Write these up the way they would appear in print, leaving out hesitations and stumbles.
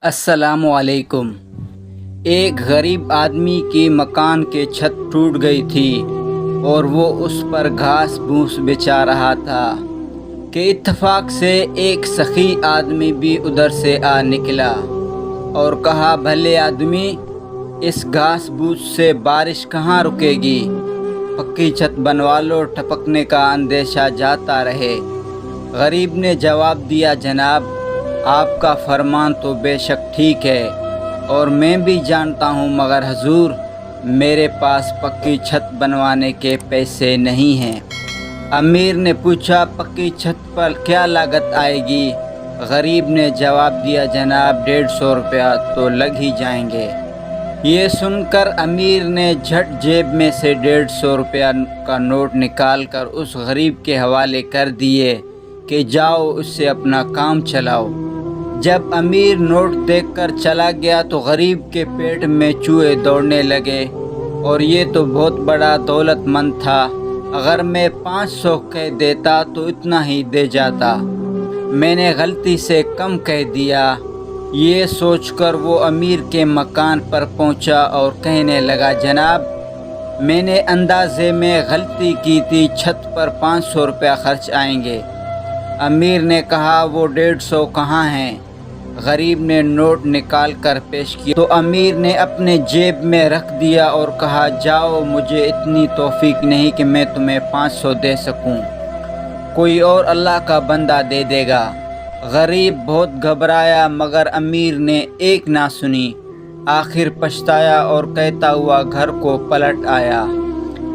अस्सलामु अलैकुम। एक गरीब आदमी की मकान की छत टूट गई थी और वो उस पर घास फूस बिछा रहा था कि इत्तेफाक से एक सखी आदमी भी उधर से आ निकला और कहा, भले आदमी, इस घास फूस से बारिश कहाँ रुकेगी, पक्की छत बनवा लो, टपकने का अंदेशा जाता रहे। गरीब ने जवाब दिया, जनाब, आपका फरमान तो बेशक ठीक है और मैं भी जानता हूँ, मगर हजूर, मेरे पास पक्की छत बनवाने के पैसे नहीं हैं। अमीर ने पूछा, पक्की छत पर क्या लागत आएगी? गरीब ने जवाब दिया, जनाब, 150 रुपया तो लग ही जाएंगे। ये सुनकर अमीर ने झट जेब में से 150 रुपया का नोट निकाल कर उस गरीब के हवाले कर दिए कि जाओ, उससे अपना काम चलाओ। जब अमीर नोट देखकर चला गया तो गरीब के पेट में चूहे दौड़ने लगे और ये तो बहुत बड़ा दौलतमंद था। अगर मैं 500 कह देता तो इतना ही दे जाता, मैंने गलती से कम कह दिया। ये सोचकर वो अमीर के मकान पर पहुंचा और कहने लगा, जनाब, मैंने अंदाजे में गलती की थी, छत पर 500 रुपया खर्च आएंगे। अमीर ने कहा, वो 150 कहाँ हैं? गरीब ने नोट निकाल कर पेश किया तो अमीर ने अपने जेब में रख दिया और कहा, जाओ, मुझे इतनी तौफीक नहीं कि मैं तुम्हें 500 दे सकूं, कोई और अल्लाह का बंदा दे देगा। गरीब बहुत घबराया मगर अमीर ने एक ना सुनी। आखिर पछताया और कहता हुआ घर को पलट आया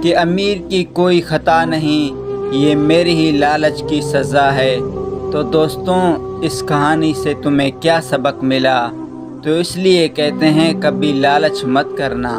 कि अमीर की कोई खता नहीं, ये मेरी ही लालच की सज़ा है। तो दोस्तों, इस कहानी से तुम्हें क्या सबक मिला? तो इसलिए कहते हैं, कभी लालच मत करना।